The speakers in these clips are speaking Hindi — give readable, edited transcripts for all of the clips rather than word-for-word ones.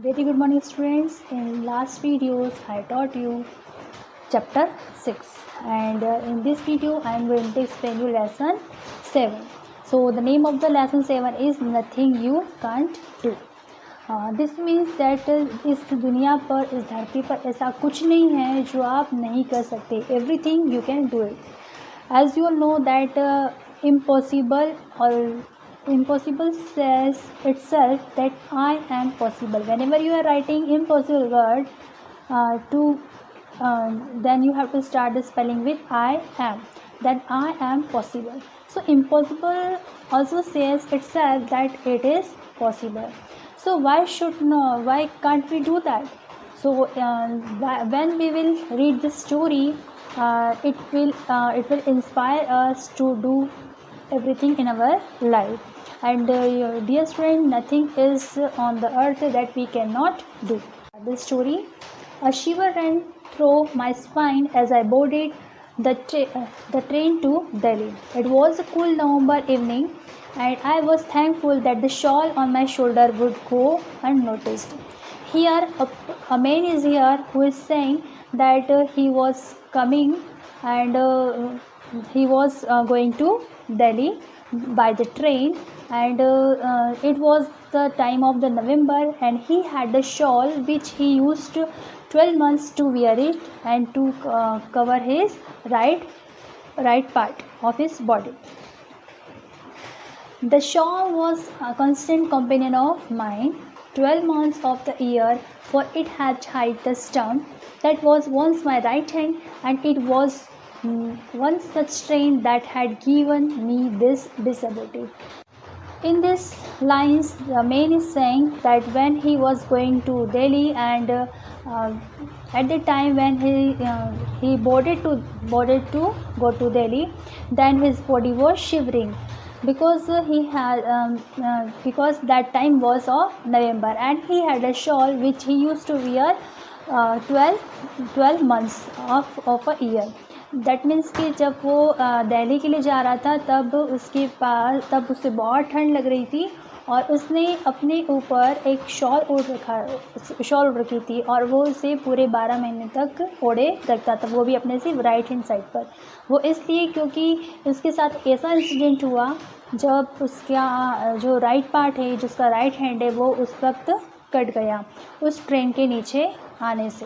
Very good morning students. In last videos I taught you chapter 6 and in this video I am going to explain you lesson 7. So the name of the lesson 7 is nothing you can't do. This means that इस दुनिया पर इस धरती पर ऐसा कुछ नहीं है जो आप नहीं कर सकते. Everything you can do it. As you all know that impossible says itself that I am possible. Whenever you are writing impossible word then you have to start the spelling with I am. Then I am possible. So impossible also says itself that it is possible. So why can't we do that? So when we will read the story, it will inspire us to do everything in our life. And dear student, nothing is on the earth that we cannot do. The story: a shiver ran through my spine as I boarded the train to Delhi. It was a cool November evening, and I was thankful that the shawl on my shoulder would go unnoticed. Here, a man is here who is saying that he was coming and he was going to Delhi by the train, and it was the time of the November, and he had the shawl which he used 12 months to wear it and to cover his right part of his body. The shawl was a constant companion of mine 12 months of the year, for it had hid the stump that was once my right hand, and it was one such strain that had given me this disability. In these lines, the man is saying that when he was going to Delhi, and at the time when he boarded to go to Delhi, then his body was shivering because he had because that time was of November, and he had a shawl which he used to wear 12 months of a year. That means कि जब वो दिल्ली के लिए जा रहा था तब उसे बहुत ठंड लग रही थी, और उसने अपने ऊपर एक शॉल ओढ़ रखी थी, और वो उसे पूरे 12 महीने तक ओढ़े रखता था, वो भी अपने सिर्फ राइट हैंड साइड पर. वो इसलिए क्योंकि उसके साथ ऐसा इंसिडेंट हुआ जब उसका जो राइट पार्ट है, जिसका राइट हैंड है, वो उस वक्त कट गया उस ट्रेन के नीचे आने से.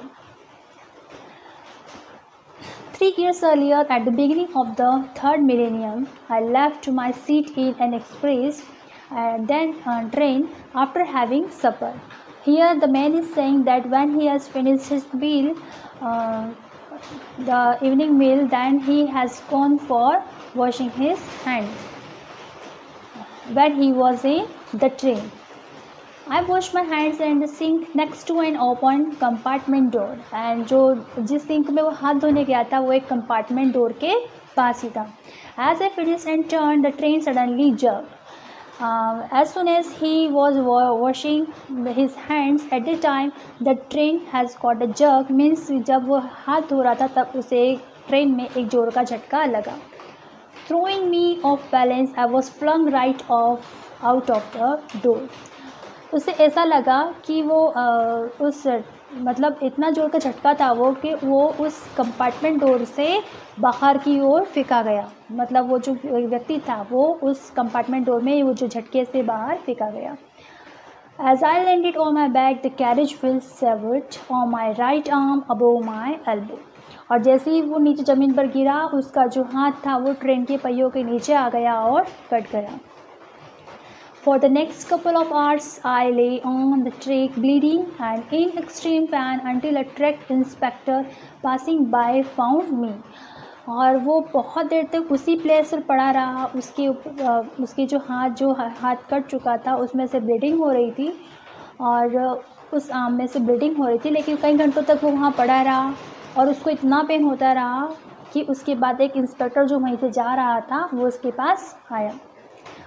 3 years earlier, at the beginning of the 3rd millennium, I left my seat in an express and then train after having supper. Here the man is saying that when he has finished his meal, the evening meal, then he has gone for washing his hands when he was in the train. I washed my hands in the sink next to an open compartment door, and जिस सिंक में वो हाथ धोने गया था वो एक कंपार्टमेंट डोर के पास ही था. As I finished and turned, the train suddenly jerked. As soon as he was washing his hands, at the time the train has got a jerk, means जब वो हाथ धो रहा था तब उसे ट्रेन में एक जोर का झटका लगा. Throwing me off balance, I was flung right out of the door. उसे ऐसा लगा कि वो मतलब इतना जोर का झटका था वो कि वो उस कंपार्टमेंट डोर से बाहर की ओर फेंका गया. मतलब वो जो व्यक्ति था वो उस कंपार्टमेंट डोर में वो जो झटके से बाहर फेंका गया. As I landed on my back, the carriage wheel severed on my right arm above my elbow. और जैसे ही वो नीचे ज़मीन पर गिरा, उसका जो हाथ था वो ट्रेन के पहियों के नीचे आ गया और कट गया. For the next couple of hours, I lay on the track bleeding and in extreme pain until a track inspector passing by found me. और वो बहुत देर तक उसी प्लेस पर पड़ा रहा. उसके जो हाथ कट चुका था उसमें से ब्लीडिंग हो रही थी, और उस आर्म में से ब्लीडिंग हो रही थी, लेकिन कई घंटों तक वो वहाँ पड़ा रहा और उसको इतना पेन होता रहा कि उसके बाद एक इंस्पेक्टर जो वहीं से जा रहा था वो उसके पास आया.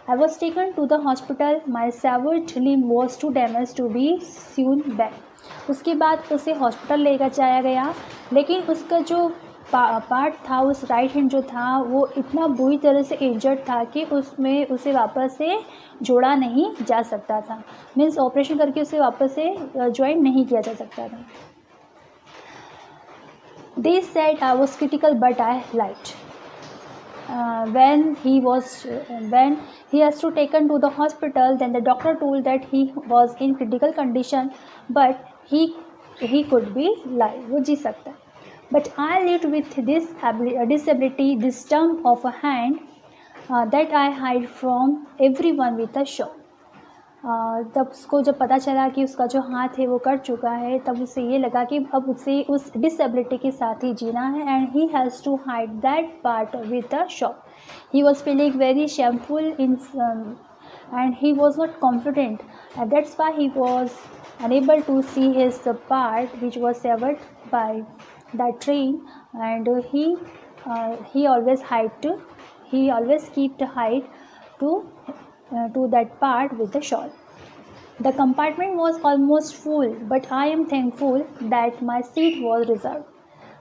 I was taken to the hospital. My severed limb was too damaged to be sewn back. उसके बाद उसे हॉस्पिटल लेकर जाया गया, लेकिन उसका जो पार्ट था, उस राइट हैंड जो था वो इतना बुरी तरह से इंजर्ड था कि उसमें उसे वापस से जोड़ा नहीं जा सकता था। मीन्स ऑपरेशन करके उसे वापस से ज्वाइन नहीं किया जा सकता था। They said I was critical, but I lied. When he has to taken to the hospital, then the doctor told that he was in critical condition, but he could be alive, वो जी सकता है. But I lived with this disability, this stump of a hand that I hide from everyone with a shawl. तब उसको जब पता चला कि उसका जो हाथ है वो कट चुका है, तब उसे ये लगा कि अब उसे उस डिसेबिलिटी के साथ ही जीना है, and he has to hide that part with a shawl. He was feeling very shameful and he was not confident, and that's why he was unable to see his part which was severed by that train, and he always kept hide to that part with the shawl. The compartment was almost full, but I am thankful that my seat was reserved.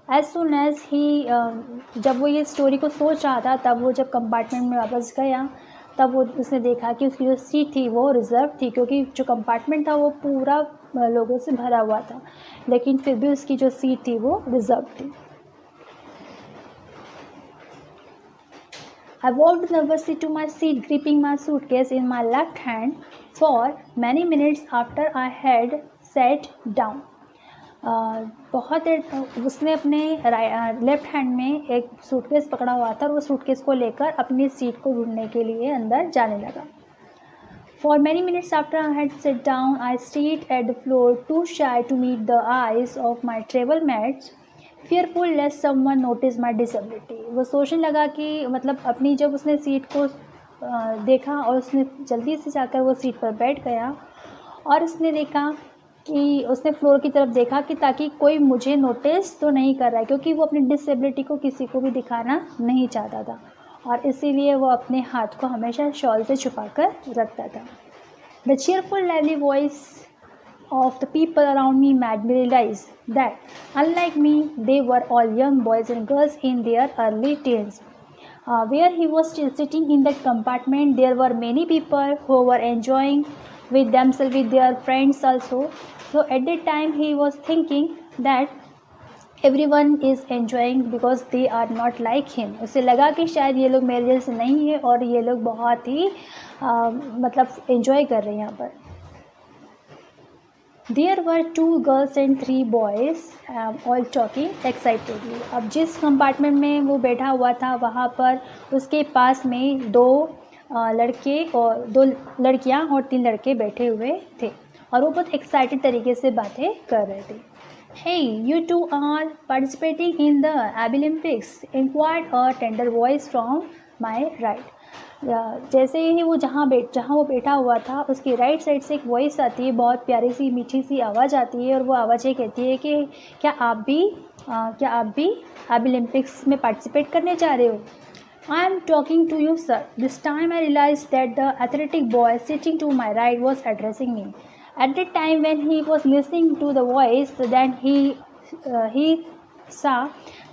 As soon as he जब वो ये स्टोरी को सोच रहा था, तब वो जब कंपार्टमेंट में वापस गया, तब वो उसने देखा कि उसकी जो सीट थी वो रिज़र्व थी, क्योंकि जो कंपार्टमेंट था वो पूरा लोगों से भरा हुआ था, लेकिन फिर भी उसकी जो सीट थी वो रिज़र्व थी. I walked nervously to my seat, gripping my suitcase in my left hand for many minutes after I had sat down. बहुत देर उसने अपने लेफ्ट हैंड में एक सूटकेस पकड़ा हुआ था और वो सूटकेस को लेकर अपनी सीट को ढूंढने के लिए अंदर जाने लगा. For many minutes after I had sat down, I stayed at the floor, too shy to meet the eyes of my travel mates, fearful lest someone notice my disability. वो सोचने लगा कि मतलब अपनी जब उसने सीट को देखा और उसने जल्दी से जाकर वो सीट पर बैठ गया और उसने देखा कि उसने फ्लोर की तरफ देखा कि ताकि कोई मुझे नोटिस तो नहीं कर रहा है, क्योंकि वो अपनी डिसेबिलिटी को किसी को भी दिखाना नहीं चाहता था और इसीलिए वो अपने हाथ को हमेशा शॉल से छुपा कर रखता था. The cheerful lively voice of the people around me made me realize that, unlike me, they were all young boys and girls in their early teens. Where he was still sitting in that compartment, there were many people who were enjoying with themselves, with their friends also. So at that time, he was thinking that everyone is enjoying because they are not like him. उसे लगा कि शायद ये लोग मेरे जैसे नहीं है और ये लोग बहुत ही मतलब enjoy कर रहे हैं यहाँ पर. There were 2 girls and 3 boys, all talking excitedly. अब जिस कंपार्टमेंट में वो बैठा हुआ था वहाँ पर उसके पास में 2 लड़के और 2 लड़कियाँ और 3 लड़के बैठे हुए थे और वो बहुत एक्साइटेड तरीके से बातें कर रहे थे. Hey, you two are participating in the Olympics, inquired a tender voice from my right. जैसे ही वो जहाँ वो बैठा हुआ था उसकी राइट साइड से एक वॉइस आती है, बहुत प्यारी सी मीठी सी आवाज़ आती है और वो आवाज़ ये कहती है कि क्या आप भी ओलंपिक्स में पार्टिसिपेट करने जा रहे हो. I am talking to you sir. This time I realise that the athletic boy sitting to my right was addressing me. At that time when he was listening to the voice, then he saw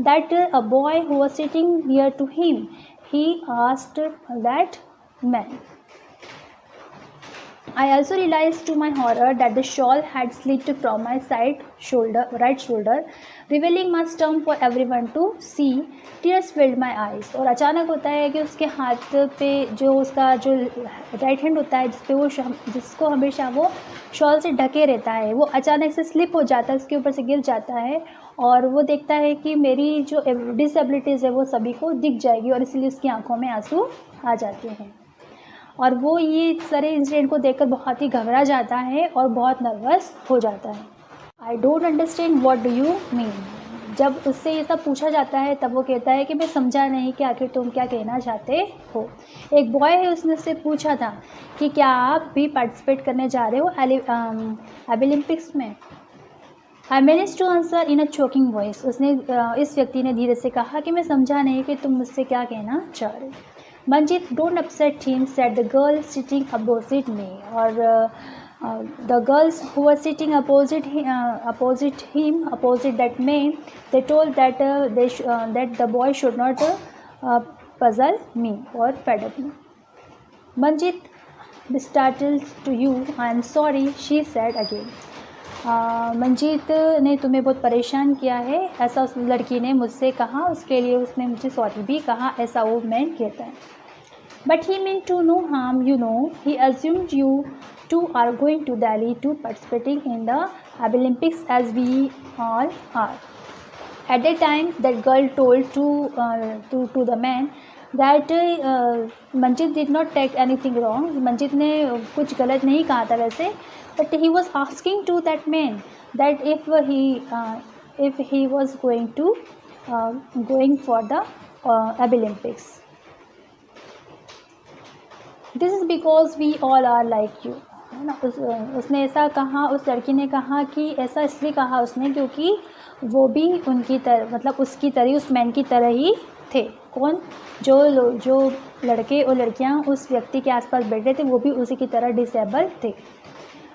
that a boy who was sitting near to him. He asked that man. I also realized to my horror that the shawl had slipped from my right shoulder, revealing my stump for everyone to see. Tears filled my eyes. और अचानक होता है कि उसके हाथ पे जो उसका जो राइट हैंड होता है जिसको हमेशा वो शॉल से ढके रहता है, वो अचानक से स्लिप हो जाता है, उसके ऊपर से गिर जाता है और वो देखता है कि मेरी जो डिसेबिलिटीज़ है वो सभी को दिख जाएगी और इसलिए उसकी आंखों में आंसू आ जाते हैं और वो ये सारे इंसिडेंट को देखकर बहुत ही घबरा जाता है और बहुत नर्वस हो जाता है. I don't understand what do you mean. जब उससे ये सब पूछा जाता है तब वो कहता है कि मैं समझा नहीं कि आखिर तुम क्या कहना चाहते हो. एक बॉय है, उसने उससे पूछा था कि क्या आप भी पार्टिसिपेट करने जा रहे हो ओलंपिक्स में. I manage to answer in a choking voice. उसने इस व्यक्ति ने धीरे से कहा कि मैं समझा नहीं कि तुम मुझसे क्या कहना चाह रहे. Manjeet, don't upset him, said the girl sitting opposite me. और The girls who were sitting opposite that man, they told that that the boy should not puzzle me or peddle me. Manjit, startled to you, I am sorry, she said again. Manjeet ने तुम्हें बहुत परेशान किया है, ऐसा उस लड़की ने मुझसे कहा, उसके लिए उसने मुझे सॉरी भी कहा, ऐसा वो मैन कहता है. But he meant to no harm, you know. He assumed you two are going to Delhi to participating in the Olympics as we all are. At that time, that girl told to the man that Manjit did not take anything wrong. Manjit ने कुछ गलत नहीं कहा था वैसे, but he was asking to that man that if he was going for the Olympics. This is because we all are like you, है ना. उसने ऐसा कहा, उस लड़की ने कहा कि ऐसा इसलिए कहा उसने क्योंकि वो भी उनकी तरह, मतलब उसकी तरह, उस मैन की तरह ही थे. कौन? जो लड़के और लड़कियां उस व्यक्ति के आसपास बैठे थे वो भी उसी की तरह डिसेबल थे.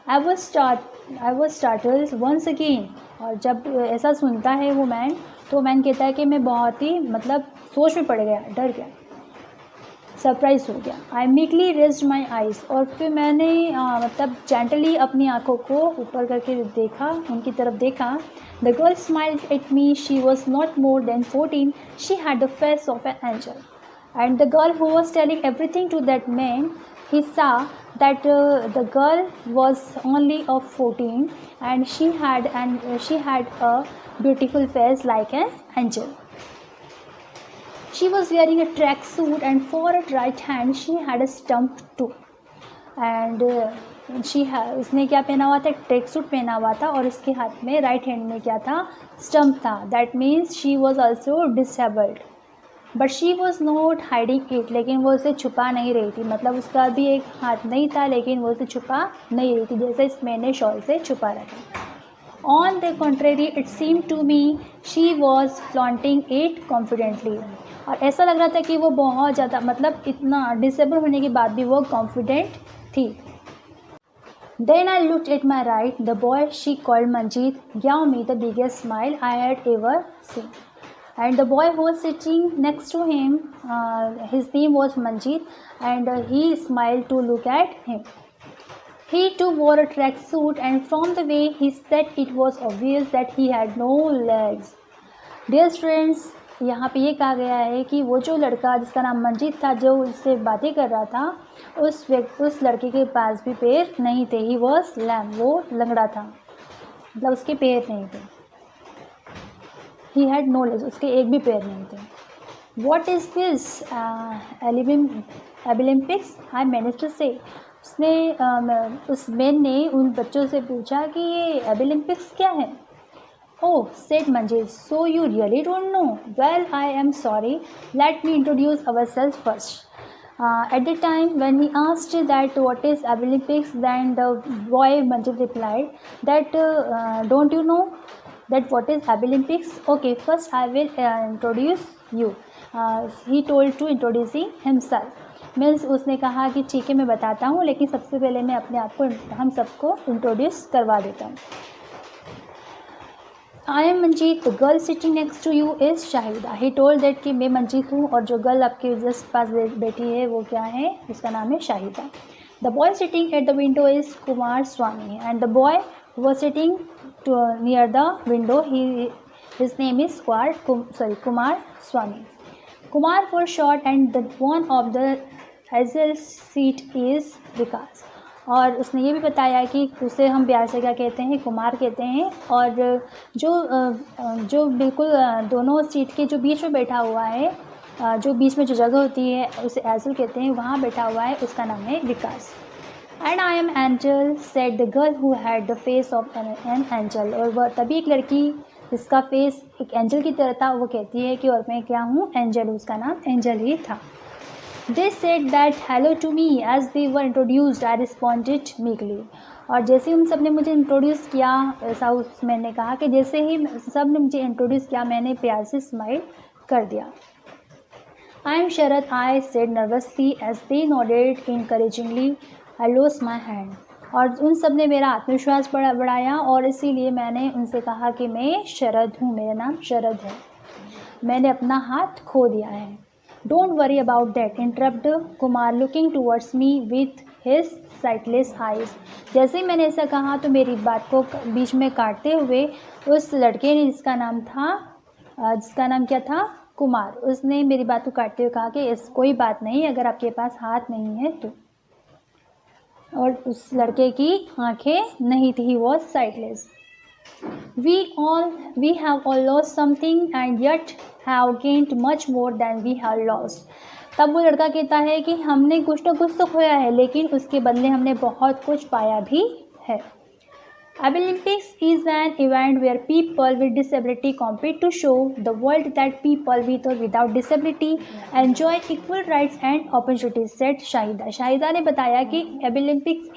I was startled once again. और जब ऐसा सुनता है वो मैन, तो मैन कहता है कि मैं बहुत ही मतलब सोच में पड़ गया, डर गया, सरप्राइज हो गया. आई मीकली रेज्ड माई आइज़. और फिर मैंने मतलब जेंटली अपनी आँखों को ऊपर करके देखा, उनकी तरफ देखा. The girl smiled at me. She was not more than 14. She had the face of an angel. And the girl who was telling everything to that man, he saw that the girl was only of 14 and she had a beautiful face like an angel. She was wearing a track suit and for her right hand she had a stump too. And उसने क्या पहना हुआ था? ट्रैक सूट पहना हुआ था और उसके हाथ में राइट हैंड में क्या था? स्टम्प था. That means she was also disabled. But she was not hiding it. लेकिन वो उसे छुपा नहीं रही थी, मतलब उसका भी एक हाथ नहीं था लेकिन वो उसे छुपा नहीं रही थी, जैसे इस मैंने शॉल से छुपा रखा. On the contrary it seem to me she was flaunting it confidently. और ऐसा लग रहा था कि वो बहुत ज़्यादा, मतलब इतना डिसेबल होने के बाद भी वो कॉन्फिडेंट थी. Then I looked at my right. The boy she called Manjeet gave me the biggest smile I had ever seen. And the boy who was sitting next to him, his name was Manjeet, and he smiled to look at him. He too wore a track suit, and from the way he said it was obvious that he had no legs. Dear students, यहाँ पे ये कहा गया है कि वो जो लड़का जिसका नाम मंजीत था, जो उससे बातें कर रहा था, उस लड़के के पास भी पैर नहीं थे. He was lame. वो लंगड़ा था, मतलब उसके पैर नहीं थे. He had no legs. उसके एक भी पैर नहीं थे. What is this Olympics? I managed to say. उसने उस मैन ने उन बच्चों से पूछा कि ये ओलंपिक्स क्या है. Oh, said Manjeet, so you really don't know? Well, I am sorry. Let me introduce ourselves first. At the time when he asked that what is Olympics, then the boy Manjeet replied that don't you know that what is Olympics? Okay, first I will introduce you. He told to introducing himself. Means उसने कहा कि ठीक है मैं बताता हूँ, लेकिन सबसे पहले मैं अपने आप को, हम सबको इंट्रोड्यूस करवा देता हूँ. I am Manjeet. The girl sitting next to you is Shahida. He told that कि मैं मंजीत हूँ और जो गर्ल आपके जस्ट पास बैठी है वो क्या है? उसका नाम है Shahida. The boy sitting at the window is Kumar Swami, and the boy who was sitting near the window, his name is Kumar Swami. Kumar for short, and the one of the hazel seat is Vikas. और उसने ये भी बताया कि उसे हम प्यार से क्या कहते हैं? कुमार कहते हैं. और जो बिल्कुल दोनों सीट के जो बीच में बैठा हुआ है, जो बीच में जो जगह होती है उसे एजल कहते हैं, वहाँ बैठा हुआ है, उसका नाम है Vikas. And I am Angel, said the girl who had the face of an angel. और वह तभी एक लड़की जिसका फेस एक एंजल की तरह था, वो कहती है कि और मैं क्या हूँ? एंजल. उसका नाम एंजल ही था. They said that hello to me as they were introduced. I responded meekly. और जैसे ही उन सब ने मुझे इंट्रोड्यूस किया, ऐसा उस मैंने कहा कि जैसे ही सब ने मुझे इंट्रोड्यूस किया मैंने प्यार से स्माइल कर दिया. I am Sharat, I said nervously as they nodded encouragingly. I lost my hand. और उन सब ने मेरा आत्मविश्वास बढ़ाया और इसीलिए मैंने उनसे कहा कि मैं शरद हूँ, मेरा नाम शरद है, मैंने अपना हाथ खो दिया है। Don't worry about that, interrupt Kumar looking towards me with his sightless eyes. जैसे ही मैंने ऐसा कहा तो मेरी बात को बीच में काटते हुए उस लड़के ने जिसका नाम क्या था, कुमार, उसने मेरी बात को काटते हुए कहा कि कोई बात नहीं, अगर आपके पास हाथ नहीं है तो। और उस लड़के की आंखें नहीं थी, he was sightless. We have all lost something and yet have gained much more than we have lost. तब वो लड़का कहता है कि हमने कुछ ना कुछ तो खोया है, लेकिन उसके बदले हमने बहुत कुछ पाया भी है। Olympics is an event where people with disability compete to show the world that people with or without disability enjoy equal rights and opportunities, said Shahida. Shahida ने बताया कि ओलंपिक्स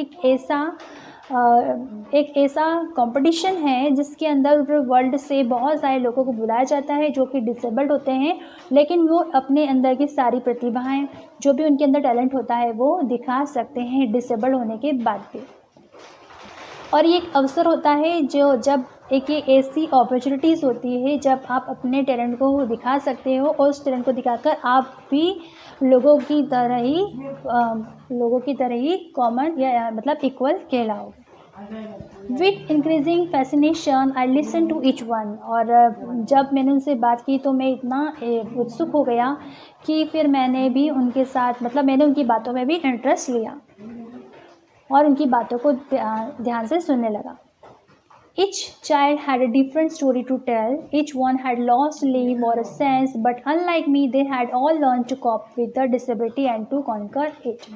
एक ऐसा कंपटीशन है जिसके अंदर वर्ल्ड से बहुत सारे लोगों को बुलाया जाता है जो कि डिसेबल्ड होते हैं, लेकिन वो अपने अंदर की सारी प्रतिभाएं, जो भी उनके अंदर टैलेंट होता है, वो दिखा सकते हैं डिसेबल्ड होने के बाद भी। और ये एक अवसर होता है जो जब एक ये ऐसी अपॉर्चुनिटीज़ होती है जब आप अपने टैलेंट को दिखा सकते हो और उस टैलेंट को दिखाकर आप भी लोगों की तरह ही कॉमन या मतलब इक्वल कहलाओगे। With increasing fascination I listen to each one. और जब मैंने उनसे बात की तो मैं इतना उत्सुक हो गया कि फिर मैंने भी उनके साथ मैंने उनकी बातों में भी इंटरेस्ट लिया और उनकी बातों को ध्यान से सुनने लगा। Each child had a different story to tell. Each one had lost a limb or a sense, but unlike me, they had all learned to cope with the disability and to conquer it.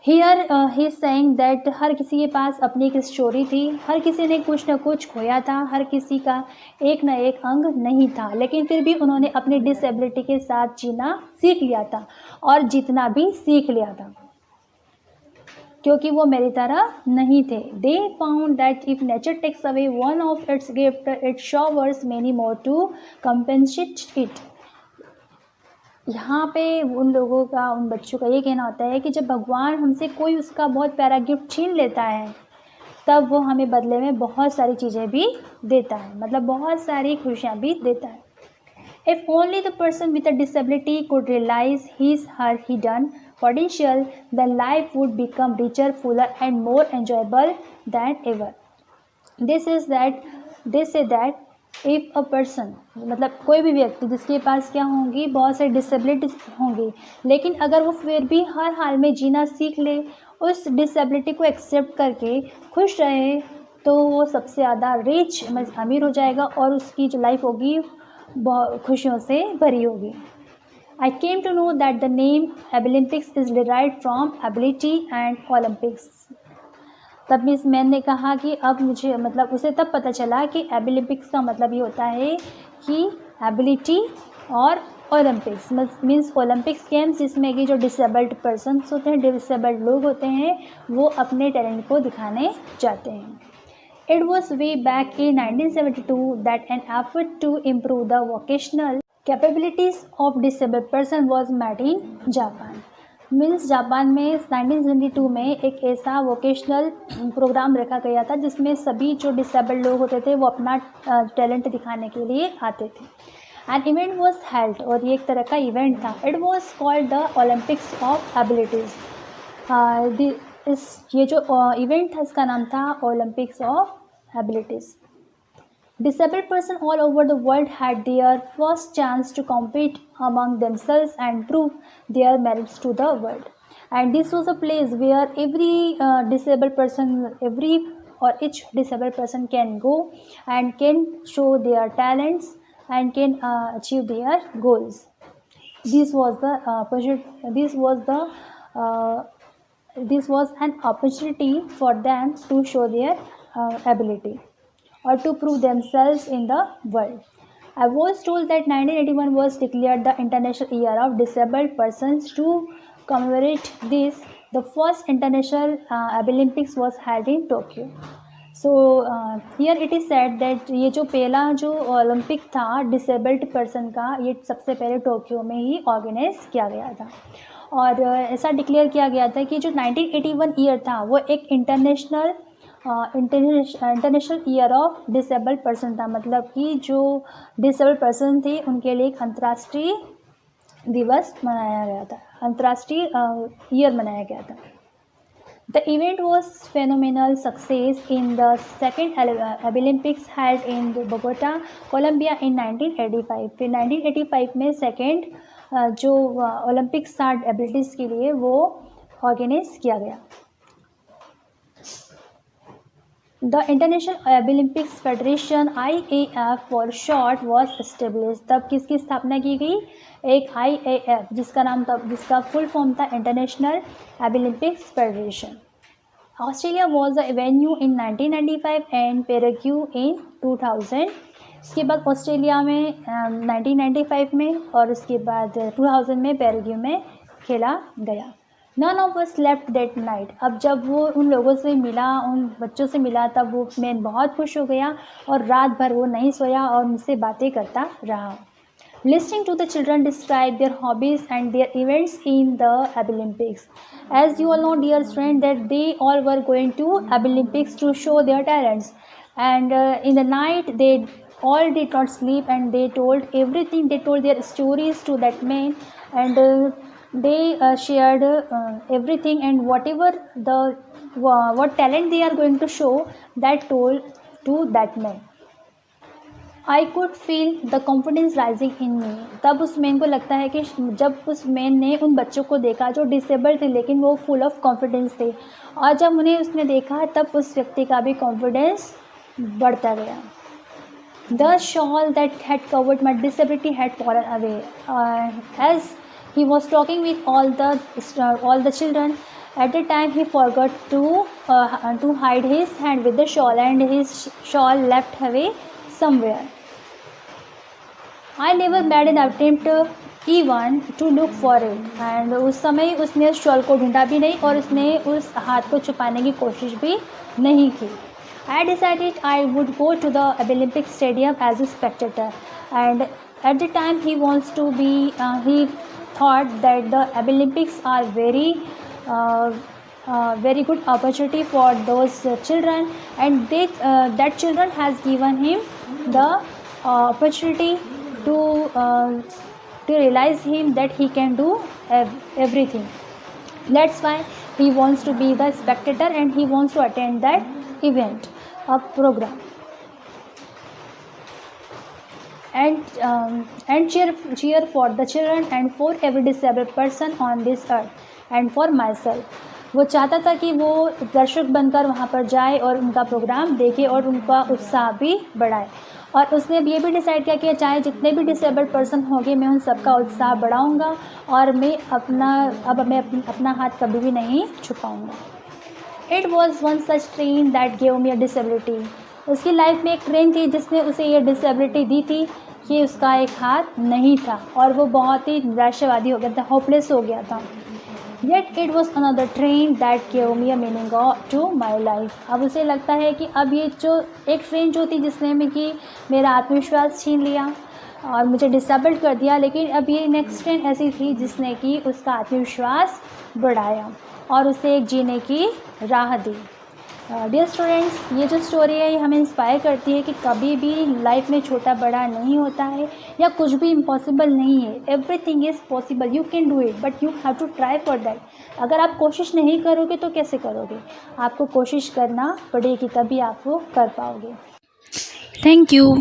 Here he is saying that हर किसी के पास अपनी एक स्टोरी थी, हर किसी ने कुछ न कुछ खोया था, हर किसी का एक न एक अंग नहीं था, लेकिन फिर भी उन्होंने अपनी डिसेबिलिटी के साथ जीना सीख लिया था और जीतना भी सीख लिया था, क्योंकि वो मेरी तरह नहीं थे। They found that if nature takes away one of its gift, it showers many more to compensate it. यहाँ पे उन लोगों का, उन बच्चों का ये कहना होता है कि जब भगवान हमसे कोई उसका बहुत प्यारा गिफ्ट छीन लेता है, तब वो हमें बदले में बहुत सारी चीज़ें भी देता है, बहुत सारी खुशियाँ भी देता है। If only the person with a disability could realize her hidden potential, then life would become richer, fuller, and more enjoyable than ever. They say that if a person, कोई भी व्यक्ति जिसके पास क्या होंगी, बहुत सारी डिसेबिलिटी होंगी, लेकिन अगर वो फिर भी हर हाल में जीना सीख ले, उस डिसेबिलिटी को एक्सेप्ट करके खुश रहे, तो वो सबसे ज़्यादा रिच अमीर हो जाएगा और उसकी जो लाइफ होगी बहुत खुशियों से भरी होगी। I came to know that the name Olympics is derived from ability and Olympics. तब मिस मैन ने कहा कि अब मुझे उसे तब पता चला कि ओलंपिक्स का मतलब ये होता है कि एबिलिटी और ओलंपिक्स मीन्स ओलंपिक्स गेम्स, जिसमें कि जो डिसेबल्ड पर्सन्स होते हैं, डिसेबल्ड लोग होते हैं, वो अपने टैलेंट को दिखाने जाते हैं। It was way back in 1972 that an effort to improve the vocational capabilities of disabled person was made in Japan. Means Japan में 1972 में एक ऐसा वोकेशनल प्रोग्राम रखा गया था जिसमें सभी जो डिसेबल्ड लोग होते थे वो अपना टैलेंट दिखाने के लिए आते थे। एन इवेंट वॉज हेल्ड, और ये एक तरह का इवेंट था। It was called the Olympics of abilities. ये जो इवेंट था इसका नाम था Olympics of abilities. Disabled persons all over the world had their first chance to compete among themselves and prove their merits to the world. And this was a place where each disabled person can go and can show their talents and can achieve their goals. This was an opportunity for them to show their ability or to prove themselves in the world. I was told that 1981 was declared the International Year of Disabled Persons. To commemorate this, the first International Olympics was held in Tokyo. So here it is said that ये जो पहला जो ओलंपिक था डिसेबल्ड पर्सन का, ये सबसे पहले टोक्यो में ही ऑर्गेनाइज किया गया था। और ऐसा डिक्लेयर किया गया था कि जो 1981 ईयर था वो एक international year of disabled person था, मतलब कि जो डिसेबल्ड पर्सन थे उनके लिए एक अंतर्राष्ट्रीय दिवस मनाया गया था, अंतर्राष्ट्रीय ईयर मनाया गया था। The event was phenomenal success in the second Olympics held in Bogota, Colombia in 1985। फिर 1985 में सेकेंड जो ओलंपिक्स था एबिलिटीज़ के लिए वो ऑर्गेनाइज किया गया। The International Olympics Federation IAF for short was established। तब किसकी स्थापना की गई? एक IAF जिसका फुल फॉर्म था International Olympics Federation. Australia was the venue in 1995 and Paraguay in 2000। इसके बाद ऑस्ट्रेलिया में 1995 में और उसके बाद 2000 में पेराग्वे में खेला गया। None of us left that night. अब जब वो उन लोगों से मिला, उन बच्चों से मिला, तब वो मैन बहुत खुश हो गया और रात भर वो नहीं सोया और उनसे बातें करता रहा। Listening to the children describe their hobbies and their events in the Olympics. As you all know, dear friend, that they all were going to Olympics to show their talents. And in the night, they all did not sleep and they told everything. They told their stories to that man, and they shared everything, and whatever what talent they are going to show, that told to that man. I could feel the confidence rising in me. तब उस मैन को लगता है कि जब उस मैन ने उन बच्चों को देखा जो डिसेबल्ड थे लेकिन वो फुल ऑफ कॉन्फिडेंस थे, और जब उन्हें उसने देखा तब उस व्यक्ति का भी कॉन्फिडेंस बढ़ता गया। The shawl that had covered my disability had fallen away. As he was talking with all the children, at the time he forgot to hide his hand with the shawl, and his shawl left away somewhere. I never made an attempt even to look for it, and उस समय उसने उस शॉल को ढूंढा भी नहीं और उसने उस हाथ को छुपाने की कोशिश भी नहीं की। I decided I would go to the Olympic Stadium as a spectator, and at the time he wants to be he thought that the Olympics are very good opportunity for those children, and that children has given him the opportunity to realize him that he can do everything. That's why he wants to be the spectator and he wants to attend that event, a program, and cheer for the children and for every disabled person on this earth and for myself. वो चाहता था कि वो दर्शक बनकर वहाँ पर जाए और उनका प्रोग्राम देखे और उनका उत्साह भी बढ़ाए, और उसने ये भी डिसाइड किया कि चाहे जितने भी डिसेबल्ड पर्सन होंगे मैं उन सबका उत्साह बढ़ाऊँगा और मैं अपना हाथ कभी भी नहीं छुपाऊँगा। It was one such train that gave me a disability. उसकी लाइफ में एक ट्रेन थी जिसने उसे ये डिसेबिलिटी दी थी कि उसका एक हाथ नहीं था और वो बहुत ही निराशावादी हो गया था, होपलेस हो गया था। Yet it was another train that gave me a meaning to my life। अब उसे लगता है कि अब ये जो एक ट्रेन जो थी जिसने में कि मेरा आत्मविश्वास छीन लिया और मुझे डिसेबल्ड कर दिया, लेकिन अब ये नेक्स्ट ट्रेन ऐसी थी जिसने कि उसका आत्मविश्वास बढ़ाया और उसे एक जीने की राह दी। डियर स्टूडेंट्स, ये जो स्टोरी है ये हमें इंस्पायर करती है कि कभी भी लाइफ में छोटा बड़ा नहीं होता है या कुछ भी इम्पॉसिबल नहीं है। Everything is possible, you can do it, but you have to try for that. अगर आप कोशिश नहीं करोगे तो कैसे करोगे? आपको कोशिश करना पड़ेगी, तभी आप वो कर पाओगे। Thank you.